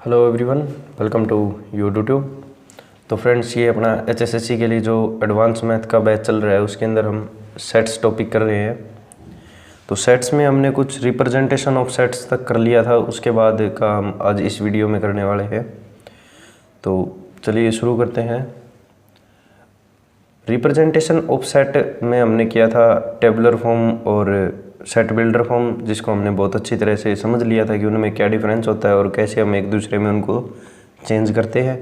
Hello everyone, welcome to YouTube. तो friends, ये अपना एचएसएससी के लिए जो एडवांस मैथ का बैच चल रहा है उसके अंदर हम सेट्स टॉपिक कर रहे हैं। तो सेट्स में हमने कुछ रिप्रेजेंटेशन ऑफ सेट्स तक कर लिया था, उसके बाद का हम आज इस वीडियो में करने वाले हैं। तो चलिए शुरू करते हैं। रिप्रेजेंटेशन ऑफ सेट में हमने किया था टेबुलर फॉर्म और सेट बिल्डर फॉर्म, जिसको हमने बहुत अच्छी तरह से समझ लिया था कि उनमें क्या डिफरेंस होता है और कैसे हम एक दूसरे में उनको चेंज करते हैं।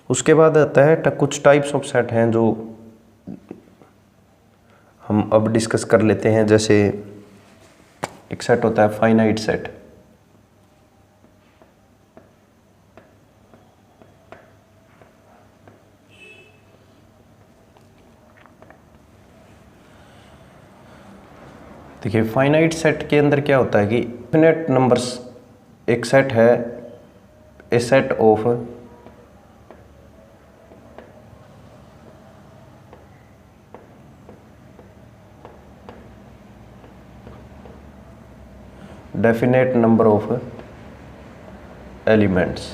उसके बाद आता है कुछ टाइप्स ऑफ सेट हैं जो हम अब डिस्कस कर लेते हैं। जैसे एक सेट होता है फाइनाइट सेट। देखिए, फाइनाइट सेट के अंदर क्या होता है कि इन्फिनिट नंबर्स एक सेट है, a set of definite number of elements.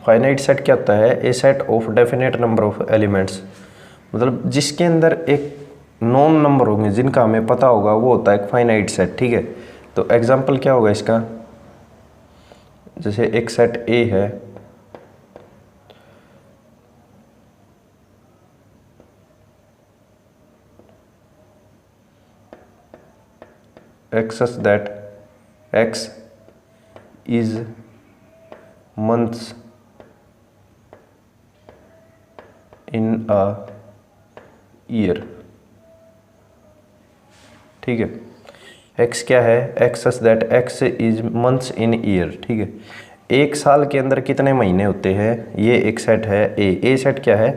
Finite set क्या होता है? A set of definite number of elements, मतलब जिसके अंदर एक नॉन नंबर होंगे जिनका हमें पता होगा, वो होता है एक फाइनाइट सेट। ठीक है, तो एग्जांपल क्या होगा इसका? जैसे एक सेट ए है, x such that x is months in a year. ठीक है, एक्स क्या है? X such that x is months in year. ठीक है, एक साल के अंदर कितने महीने होते हैं, ये एक सेट है ए सेट क्या है?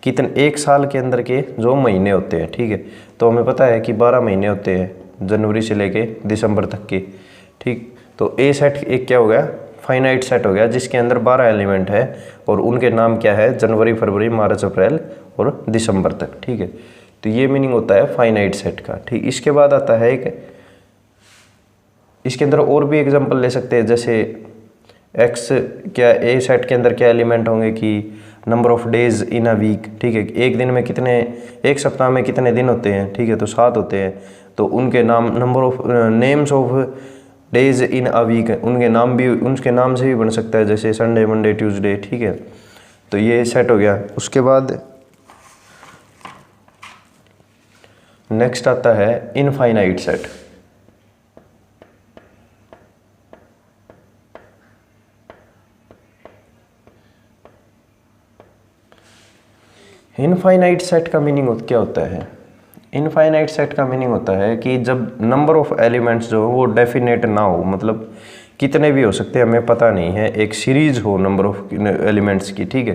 कितने एक साल के अंदर के जो महीने होते हैं। ठीक है, तो हमें पता है कि 12 महीने होते हैं, जनवरी से लेके दिसंबर तक के। ठीक, तो ए सेट एक क्या हो गया? फाइनाइट सेट हो गया, जिसके अंदर 12 एलिमेंट है और उनके नाम क्या है? जनवरी, फरवरी, मार्च, अप्रैल और दिसंबर तक। ठीक है, तो ये मीनिंग होता है फाइनाइट सेट का। ठीक, इसके बाद आता है एक, इसके अंदर और भी एग्जांपल ले सकते हैं। जैसे एक्स क्या, ए सेट के अंदर क्या एलिमेंट होंगे कि number of days in a week. ठीक है, एक दिन में कितने, एक सप्ताह में कितने दिन होते हैं? ठीक है, तो 7 होते हैं। तो उनके नाम, number of names of days in a week, उनके नाम भी, उनके नाम से भी बन सकता है, जैसे संडे, मंडे, ट्यूसडे। ठीक है, तो ये सेट हो गया। उसके बाद नेक्स्ट आता है इनफाइनाइट सेट। इनफाइनाइट सेट का मीनिंग क्या होता है? इनफाइनाइट सेट का मीनिंग होता है कि जब नंबर ऑफ एलिमेंट्स जो हो वो डेफिनेट ना हो, मतलब कितने भी हो सकते हैं, हमें पता नहीं है, एक सीरीज हो नंबर ऑफ एलिमेंट्स की। ठीक है,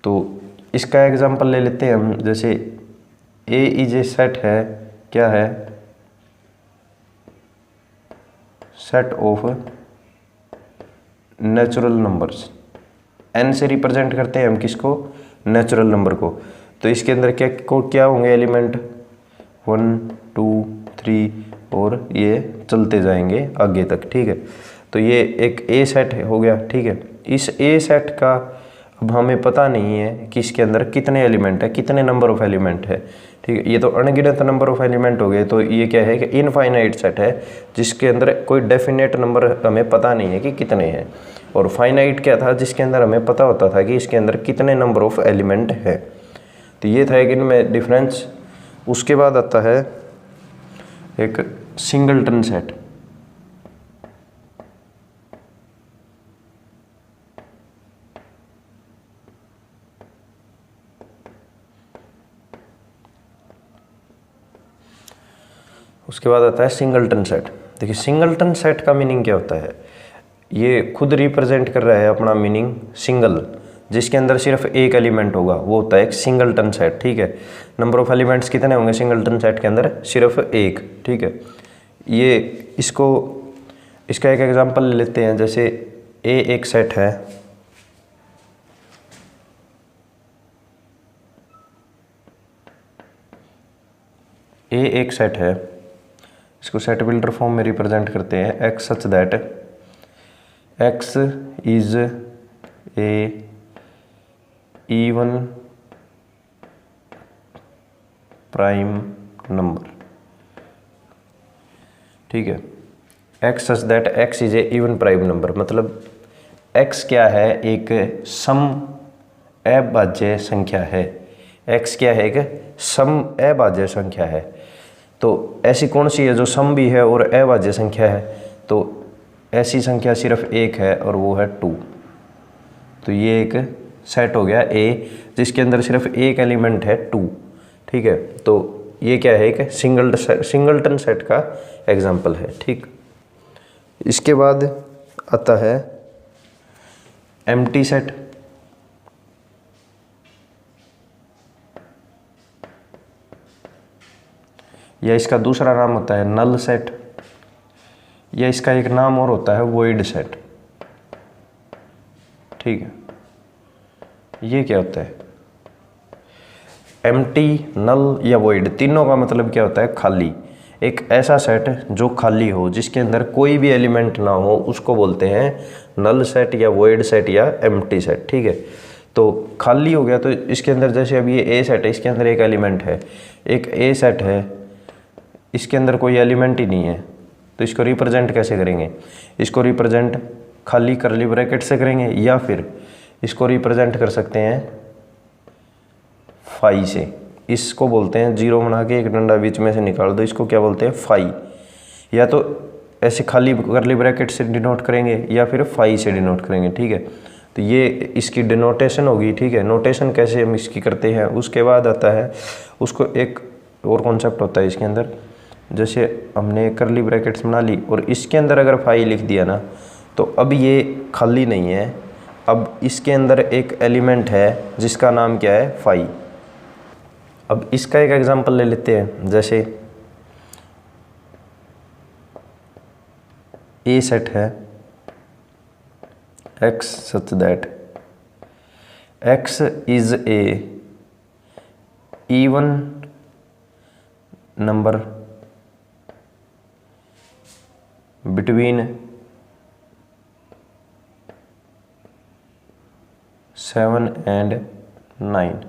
तो इसका एग्जांपल ले लेते हैं हम। जैसे ए इज ए सेट है, क्या है? Set of natural numbers. N से रिप्रेजेंट करते हैं हम किसको? नेचुरल नंबर को। तो इसके अंदर क्या होंगे एलिमेंट? 1 2 3 और ये चलते जाएंगे आगे तक। ठीक है, तो ये एक ए सेट हो गया। ठीक है, इस ए सेट का अब हमें पता नहीं है कि इसके अंदर कितने एलिमेंट है, कितने नंबर ऑफ एलिमेंट है। ठीक है, ये तो अनगिनत नंबर ऑफ एलिमेंट हो गए। तो ये क्या है कि इनफाइनाइट सेट है, जिसके अंदर कोई डेफिनेट नंबर हमें पता नहीं है कि कितने हैं। और फाइनाइट क्या था? जिसके अंदर हमें पता होता था कि इसके अंदर कितने नंबर ऑफ एलिमेंट है। तो ये था एक इनमें डिफरेंस। उसके बाद आता है एक सिंगलटन सेट। उसके बाद आता है सिंगलटन सेट। देखिए, सिंगलटन सेट का मीनिंग क्या होता है? ये खुद रिप्रेजेंट कर रहा है अपना मीनिंग सिंगल, जिसके अंदर सिर्फ एक एलिमेंट होगा, वो होता है एक सिंगलटन सेट। ठीक है, नंबर ऑफ एलिमेंट्स कितने होंगे सिंगलटन सेट के अंदर? सिर्फ एक। ठीक है, ये इसको, इसका एक एग्जांपल ले लेते हैं। जैसे ए एक सेट है, ए एक सेट है, इसको सेट बिल्डर फॉर्म में रिप्रेजेंट करते हैं। X such that x is A even prime number. ठीक है, x such that x is A even prime number, मतलब एक्स क्या है, एक सम अभाज्य संख्या है। एक्स क्या है, एक सम अभाज्य संख्या है। तो ऐसी कौन सी है जो सम भी है और अभाज्य संख्या है? तो ऐसी संख्या सिर्फ एक है और वो है 2। तो ये एक सेट हो गया ए जिसके अंदर सिर्फ एक एलिमेंट है 2। ठीक है, तो ये क्या है, एक सिंगलटन सेट का एग्जाम्पल है। ठीक, इसके बाद आता है एम्प्टी सेट। या इसका दूसरा नाम होता है नल सेट, या इसका एक नाम और होता है वॉइड सेट। ठीक है, ये क्या होता है, एम्प्टी, नल या वॉइड, तीनों का मतलब क्या होता है, खाली। एक ऐसा सेट जो खाली हो, जिसके अंदर कोई भी एलिमेंट ना हो, उसको बोलते हैं नल सेट या वॉइड सेट या एम्प्टी सेट। ठीक है, तो खाली हो गया तो इसके अंदर, जैसे अब ये ए सेट है, इसके अंदर एक एलिमेंट है, एक ए सेट है, इसके अंदर कोई एलिमेंट ही नहीं है, तो इसको रिप्रेजेंट कैसे करेंगे? इसको रिप्रेजेंट खाली करली ब्रैकेट से करेंगे, या फिर इसको रिप्रेजेंट कर सकते हैं फाई से। इसको बोलते हैं, जीरो बना के एक डंडा बीच में से निकाल दो, इसको क्या बोलते हैं, फाई। या तो ऐसे खाली करली ब्रैकेट से डिनोट करेंगे या फिर फाई से डिनोट करेंगे। ठीक है, तो ये इसकी डिनोटेशन होगी। ठीक है, नोटेशन कैसे हम इसकी करते हैं, उसके बाद आता है उसको एक और कॉन्सेप्ट होता है इसके अंदर। जैसे हमने करली ब्रैकेट्स बना ली और इसके अंदर अगर फाई लिख दिया ना, तो अब ये खाली नहीं है, अब इसके अंदर एक एलिमेंट है जिसका नाम क्या है, फाई। अब इसका एक एग्जांपल ले लेते हैं। जैसे ए सेट है x such that x is A even number between 7 and 9।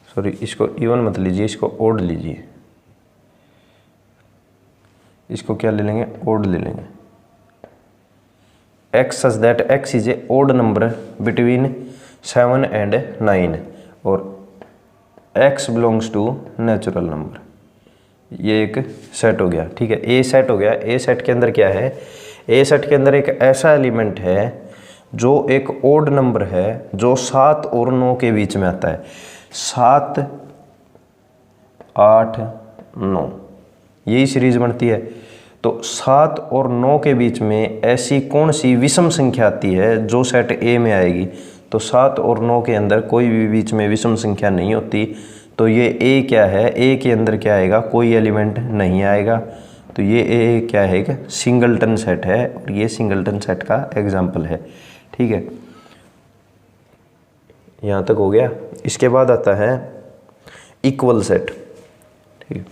Sorry, इसको इवन मत लीजिए, इसको ओड लीजिए। इसको क्या ले लेंगे, ओड ले लेंगे। X such that x is a odd number between 7 and 9 और x belongs to natural number. ये एक सेट हो गया। ठीक है, ए सेट हो गया। ए सेट के अंदर क्या है, ए सेट के अंदर एक ऐसा एलिमेंट है जो एक ओड नंबर है, जो 7 और 9 के बीच में आता है। 7, 8, 9 यही सीरीज बनती है। तो 7 और 9 के बीच में ऐसी कौन सी विषम संख्या आती है जो सेट ए में आएगी? तो 7 और 9 के अंदर कोई भी बीच में विषम संख्या नहीं होती। तो ये ए क्या है, ए के अंदर क्या आएगा, कोई एलिमेंट नहीं आएगा। तो ये ए क्या है, एक सिंगलटन सेट है और ये सिंगलटन सेट का एग्जाम्पल है। ठीक है, यहाँ तक हो गया। इसके बाद आता है इक्वल सेट। ठीक है,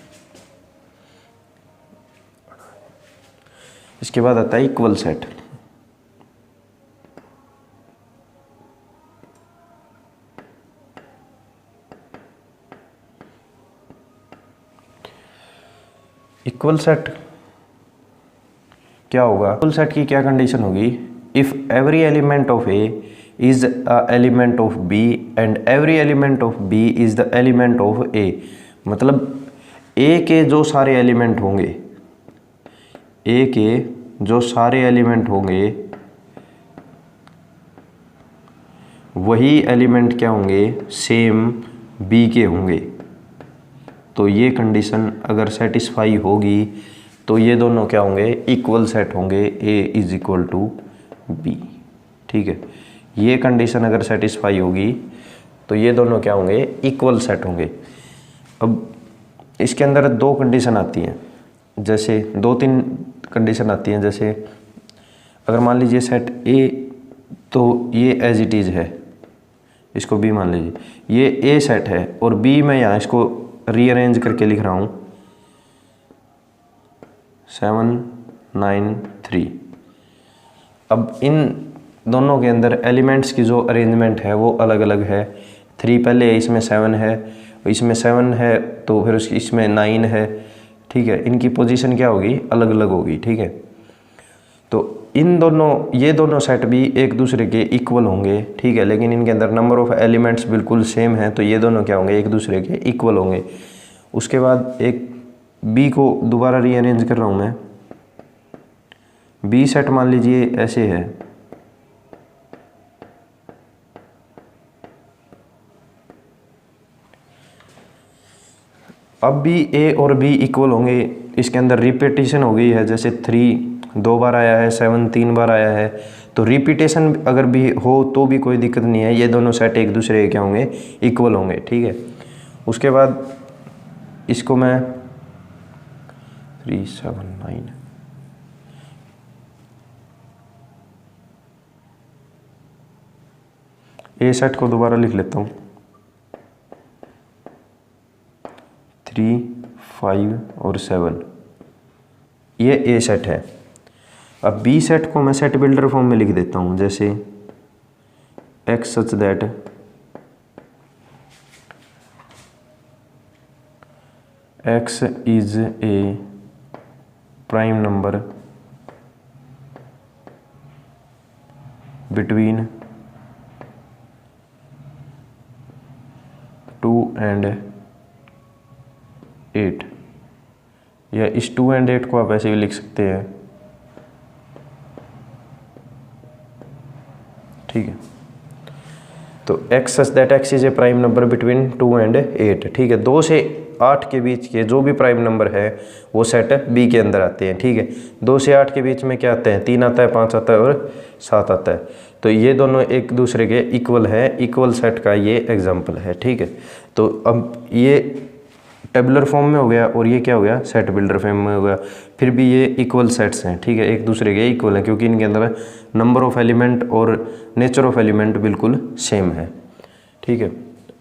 इसके बाद आता है इक्वल सेट। इक्वल सेट क्या होगा, इक्वल सेट की क्या कंडीशन होगी, if every element of A is a element of B and every element of B is the element of A। मतलब A के जो सारे एलिमेंट होंगे, A के जो सारे एलिमेंट होंगे वही एलिमेंट क्या होंगे, सेम B के होंगे। तो ये कंडीशन अगर सेटिस्फाई होगी तो ये दोनों क्या होंगे, इक्वल सेट होंगे, A is equal to B। ठीक है, ये कंडीशन अगर सेटिस्फाई होगी तो ये दोनों क्या होंगे, इक्वल सेट होंगे। अब इसके अंदर 2 कंडीशन आती हैं, जैसे 2-3 कंडीशन आती हैं। जैसे अगर मान लीजिए सेट ए, तो ये एज इट इज़ है, इसको बी मान लीजिए। ये ए सेट है और बी मैं यहाँ इसको रीअरेंज करके लिख रहा हूँ। 7 9 3। अब इन दोनों के अंदर एलिमेंट्स की जो अरेंजमेंट है वो अलग अलग है। 3 पहले है, इसमें 7 है, इसमें 7 है तो फिर उसकी इसमें 9 है, ठीक है। इनकी पोजीशन क्या होगी, अलग अलग होगी, ठीक है। तो इन दोनों, ये दोनों सेट भी एक दूसरे के इक्वल होंगे, ठीक है, लेकिन इनके अंदर नंबर ऑफ एलिमेंट्स बिल्कुल सेम है, तो ये दोनों क्या होंगे, एक दूसरे के इक्वल होंगे। उसके बाद एक बी को दोबारा रीअरेंज कर रहा हूँ मैं। बी सेट मान लीजिए ऐसे है, अब भी ए और बी इक्वल होंगे। इसके अंदर रिपीटेशन हो गई है, जैसे 3 2 बार आया है, 7 3 बार आया है, तो रिपीटेशन अगर भी हो तो भी कोई दिक्कत नहीं है, ये दोनों सेट एक दूसरे के क्या होंगे, इक्वल होंगे, ठीक है। उसके बाद इसको मैं 3 7 9 ए सेट को दोबारा लिख लेता हूँ, 3 5 और 7, ये ए सेट है। अब बी सेट को मैं सेट बिल्डर फॉर्म में लिख देता हूँ, जैसे x such that x is A prime number between 2 and 8, या इस 2 and 8 को आप ऐसे भी लिख सकते हैं, ठीक है। तो x such that x is A prime number between 2 and 8, ठीक है। 2 से 8 के बीच के जो भी प्राइम नंबर है वो सेट बी के अंदर आते हैं, ठीक है। 2 से 8 के बीच में क्या आते हैं, 3 आता है, 5 आता है और 7 आता है। तो ये दोनों एक दूसरे के इक्वल है, इक्वल सेट का ये एग्जांपल है, ठीक है। तो अब ये टेबुलर फॉर्म में हो गया और ये क्या हो गया, सेट बिल्डर फॉर्म में हो गया। फिर भी ये इक्वल सेट्स हैं, ठीक है, एक दूसरे के इक्वल हैं, क्योंकि इनके अंदर नंबर ऑफ एलिमेंट और नेचर ऑफ एलिमेंट बिल्कुल सेम है, ठीक है।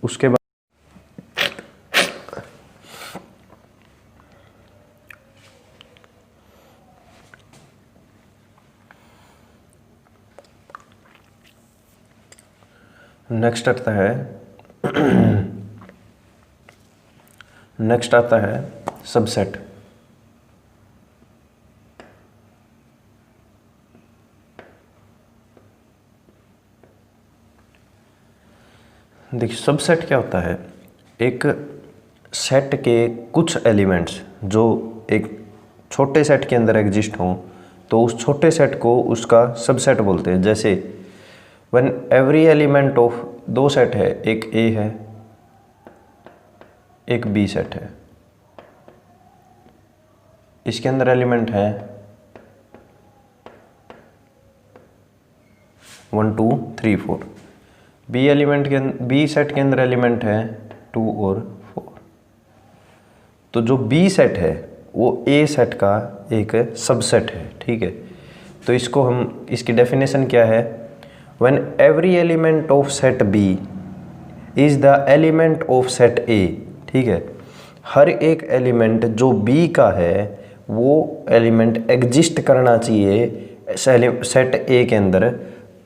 उसके बाद नेक्स्ट आता है सबसेट। देखिए सबसेट क्या होता है, एक सेट के कुछ एलिमेंट्स जो एक छोटे सेट के अंदर एग्जिस्ट हों तो उस छोटे सेट को उसका सबसेट बोलते हैं। जैसे when every element of 2 set है, एक ए है एक बी सेट है, इसके अंदर एलिमेंट है 1 2 3 4, बी सेट के अंदर एलिमेंट है 2 और 4। तो जो बी सेट है वो ए सेट का एक सबसेट है, ठीक है। तो इसको हम, इसकी डेफिनेशन क्या है, when every element of set B is the element of set A, ठीक है। हर एक एलिमेंट जो बी का है वो एलिमेंट एग्जिस्ट करना चाहिए सेट ए के अंदर,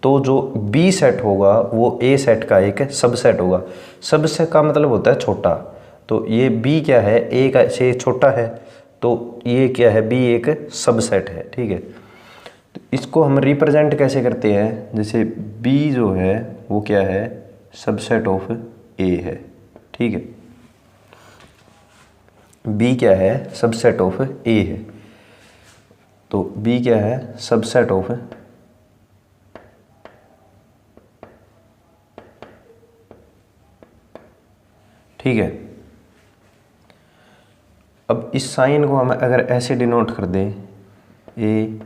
तो जो बी सेट होगा वो ए सेट का एक सबसेट होगा। सबसेट का मतलब होता है छोटा, तो ये बी क्या है, ए का से छोटा है, तो ये क्या है, बी एक सबसेट है, ठीक है। तो इसको हम रिप्रेजेंट कैसे करते हैं, जैसे बी जो है वो क्या है, सबसेट ऑफ ए है, ठीक है। बी क्या है, सबसेट ऑफ ए है, तो बी क्या है, सबसेट ऑफ, ठीक है। अब इस साइन को हम अगर ऐसे डिनोट कर दें, ए,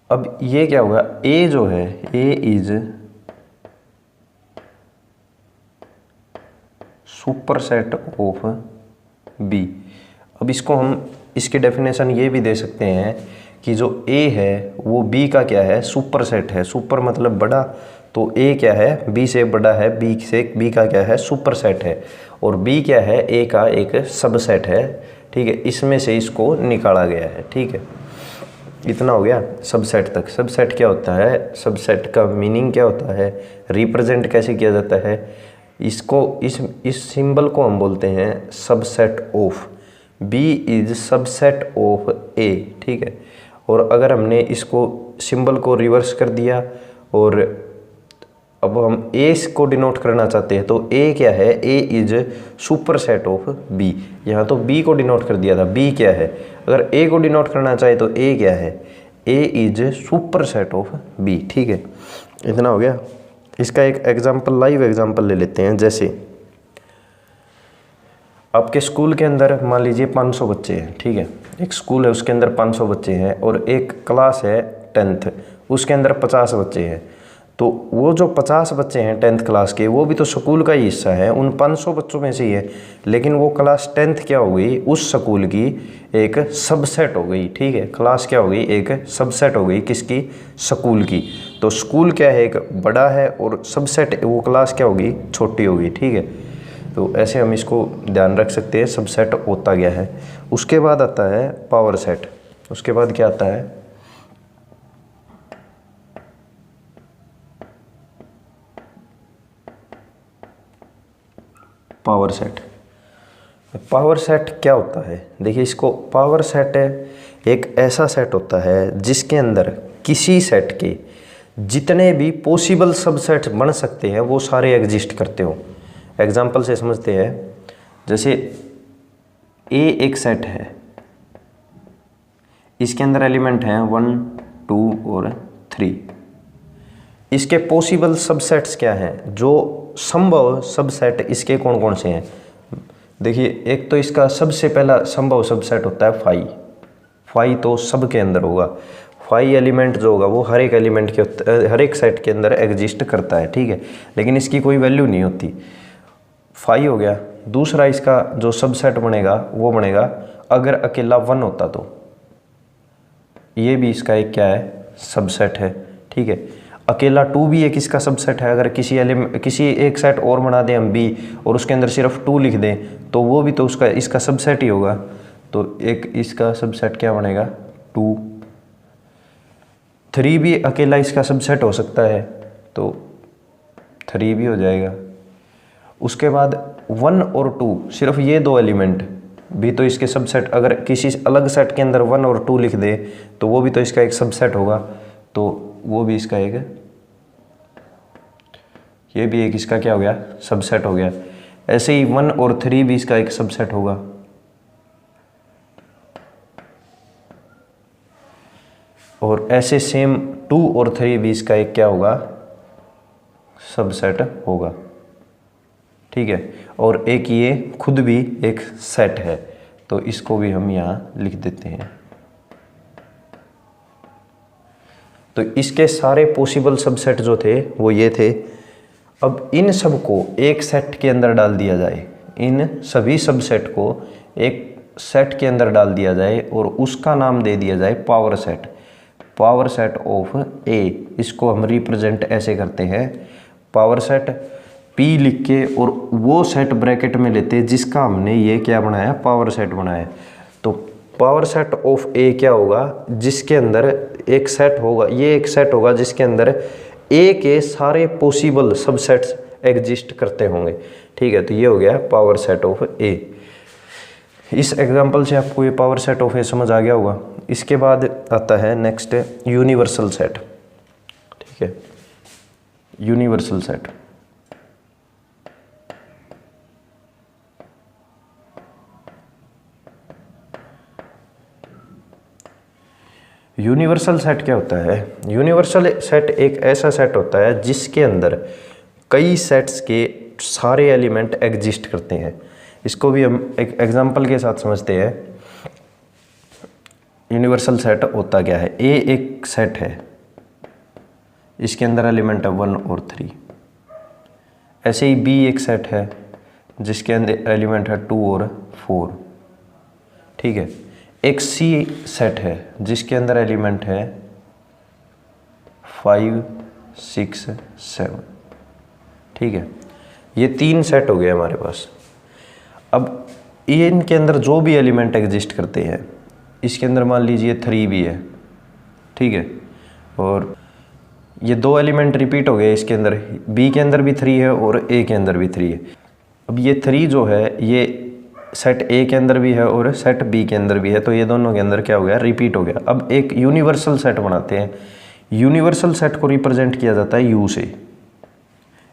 अब ये क्या होगा, ए जो है, A is superset of B. अब इसको हम, इसकी डेफिनेशन ये भी दे सकते हैं कि जो ए है वो बी का क्या है, सुपरसेट है। सुपर मतलब बड़ा, तो ए क्या है, बी से बड़ा है, बी का क्या है, सुपर सेट है, और बी क्या है, ए का एक सबसेट है। ठीक है, इसमें से इसको निकाला गया है। ठीक है, इतना हो गया सबसेट तक। सबसेट क्या होता है, सबसेट का मीनिंग क्या होता है, रिप्रेजेंट कैसे किया जाता है, इसको इस सिंबल को हम बोलते हैं subset of. B is subset of A. ठीक है, और अगर हमने इसको सिंबल को रिवर्स कर दिया और अब हम ए को डिनोट करना चाहते हैं, तो ए क्या है, A is superset of B. यहाँ तो बी को डिनोट कर दिया था, बी क्या है। अगर ए को डिनोट करना चाहे तो ए क्या है, A is superset of B. ठीक है, इतना हो गया। इसका एक एग्जाम्पल, लाइव एग्जाम्पल ले लेते हैं। जैसे आपके स्कूल के अंदर मान लीजिए 500 बच्चे हैं। ठीक है, एक स्कूल है, उसके अंदर 500 बच्चे हैं, और एक क्लास है 10th, उसके अंदर 50 बच्चे हैं। तो वो जो 50 बच्चे हैं 10th क्लास के, वो भी तो स्कूल का ही हिस्सा है, उन 500 बच्चों में से ही है। लेकिन वो क्लास 10th क्या हो गई, उस स्कूल की एक सबसेट हो गई। ठीक है, क्लास क्या हो गई, एक सबसेट हो गई, किसकी, स्कूल की। तो स्कूल क्या है, एक बड़ा है, और सबसेट वो क्लास क्या होगी, छोटी होगी। ठीक है, तो ऐसे हम इसको ध्यान रख सकते हैं, सबसेट होता गया है। उसके बाद आता है पावर सेट। उसके बाद क्या आता है, पावर सेट। पावर सेट क्या होता है, देखिए इसको, पावर सेट एक ऐसा सेट होता है जिसके अंदर किसी सेट के जितने भी पॉसिबल सबसेट बन सकते हैं वो सारे एग्जिस्ट करते हो। एग्जाम्पल से समझते हैं। जैसे ए एक सेट है, इसके अंदर एलिमेंट हैं 1, 2 और 3। इसके पॉसिबल सबसेट्स क्या हैं, जो संभव सबसेट इसके कौन कौन से हैं। देखिए, एक तो इसका सबसे पहला संभव सबसेट होता है 5। 5 तो सब के अंदर होगा। 5 एलिमेंट जो होगा वो हर एक एलिमेंट के, हर एक सेट के अंदर एग्जिस्ट करता है। ठीक है, लेकिन इसकी कोई वैल्यू नहीं होती। 5 हो गया। दूसरा इसका जो सबसेट बनेगा वो बनेगा अगर अकेला 1 होता तो, ये भी इसका एक क्या है, सबसेट है। ठीक है, अकेला 2 भी एक इसका सबसेट है। अगर किसी एक सेट और बना दें हम बी, और उसके अंदर सिर्फ 2 लिख दें, तो वो भी तो इसका सबसेट ही होगा। तो एक इसका सबसेट क्या बनेगा, 2। 3 भी अकेला इसका सबसेट हो सकता है, तो 3 भी हो जाएगा। उसके बाद 1 और 2, सिर्फ ये 2 एलिमेंट भी तो इसके सबसेट, अगर किसी अलग सेट के अंदर 1 और 2 लिख दे तो वो भी तो इसका एक सबसेट होगा। तो वो भी इसका एक, ये भी एक इसका क्या हो गया, सबसेट हो गया। ऐसे ही 1 और 3 भी इसका एक सबसेट होगा। और ऐसे सेम 2 और 3 भी इसका एक क्या होगा, सबसेट होगा। ठीक है, और एक ये खुद भी एक सेट है, तो इसको भी हम यहाँ लिख देते हैं। तो इसके सारे पॉसिबल सबसेट जो थे वो ये थे। अब इन सब को एक सेट के अंदर डाल दिया जाए, इन सभी सबसेट को एक सेट के अंदर डाल दिया जाए और उसका नाम दे दिया जाए power set. Power set of A, इसको हम रिप्रेजेंट ऐसे करते हैं, पावर सेट P लिख के, और वो सेट ब्रैकेट में लेते हैं जिसका हमने ये क्या बनाया, पावर सेट बनाया। तो पावर सेट ऑफ ए क्या होगा, जिसके अंदर एक सेट होगा, ये एक सेट होगा जिसके अंदर ए के सारे पॉसिबल सबसेट्स एग्जिस्ट करते होंगे। ठीक है, तो ये हो गया पावर सेट ऑफ ए। इस एग्जांपल से आपको ये पावर सेट ऑफ ए समझ आ गया होगा। इसके बाद आता है नेक्स्ट यूनिवर्सल सेट। ठीक है, यूनिवर्सल सेट। यूनिवर्सल सेट क्या होता है, यूनिवर्सल सेट एक ऐसा सेट होता है जिसके अंदर कई सेट्स के सारे एलिमेंट एग्जिस्ट करते हैं। इसको भी हम एक एग्जांपल के साथ समझते हैं। यूनिवर्सल सेट होता क्या है, ए एक सेट है, इसके अंदर एलिमेंट है 1 और 3। ऐसे ही बी एक सेट है जिसके अंदर एलिमेंट है 2 और 4। ठीक है, एक सी सेट है जिसके अंदर एलिमेंट है 5 6 7। ठीक है, ये 3 सेट हो गए हमारे पास। अब इनके अंदर जो भी एलिमेंट एग्जिस्ट करते हैं, इसके अंदर मान लीजिए 3 भी है। ठीक है, और ये 2 एलिमेंट रिपीट हो गए इसके अंदर, बी के अंदर भी 3 है और ए के अंदर भी 3 है। अब ये 3 जो है ये सेट ए के अंदर भी है और सेट बी के अंदर भी है, तो ये दोनों के अंदर क्या हो गया, रिपीट हो गया। अब एक यूनिवर्सल सेट बनाते हैं। यूनिवर्सल सेट को रिप्रेजेंट किया जाता है यू से,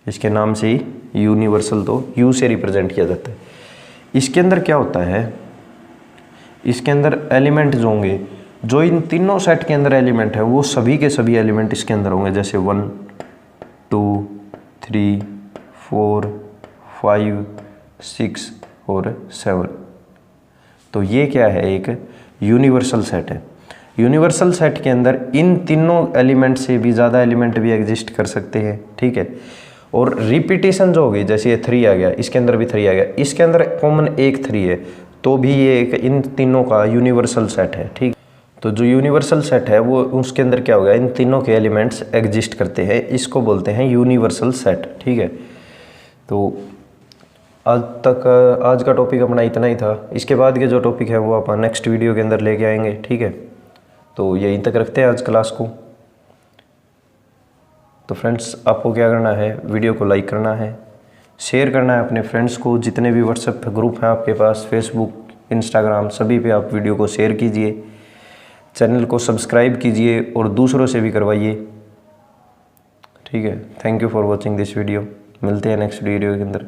इसके नाम से ही यूनिवर्सल, तो यू से रिप्रेजेंट किया जाता है। इसके अंदर क्या होता है, इसके अंदर एलिमेंट जो होंगे, जो इन तीनों सेट के अंदर एलिमेंट है वो सभी के सभी एलिमेंट इसके अंदर होंगे, जैसे 1 2 3 4 5 6 और 7। तो ये क्या है, एक यूनिवर्सल सेट है। यूनिवर्सल सेट के अंदर इन तीनों एलिमेंट से भी ज़्यादा एलिमेंट भी एग्जिस्ट कर सकते हैं। ठीक है, और रिपीटेशन जो होगी, जैसे ये 3 आ गया, इसके अंदर भी 3 आ गया, इसके अंदर कॉमन एक 3 है, तो भी ये एक इन तीनों का यूनिवर्सल सेट है। ठीक, तो जो यूनिवर्सल सेट है वो उसके अंदर क्या होगा, इन तीनों के एलिमेंट्स एग्जिस्ट करते हैं, इसको बोलते हैं यूनिवर्सल सेट। ठीक है, तो आज का टॉपिक अपना इतना ही था। इसके बाद के जो टॉपिक है वो अपन नेक्स्ट वीडियो के अंदर लेके आएंगे। ठीक है, तो यहीं तक रखते हैं आज क्लास को। तो फ्रेंड्स, आपको क्या करना है, वीडियो को लाइक करना है, शेयर करना है अपने फ्रेंड्स को, जितने भी व्हाट्सएप ग्रुप हैं आपके पास, फेसबुक, इंस्टाग्राम, सभी पे आप वीडियो को शेयर कीजिए, चैनल को सब्सक्राइब कीजिए और दूसरों से भी करवाइए। ठीक है, thank you for watching this video. मिलते हैं नेक्स्ट वीडियो के अंदर।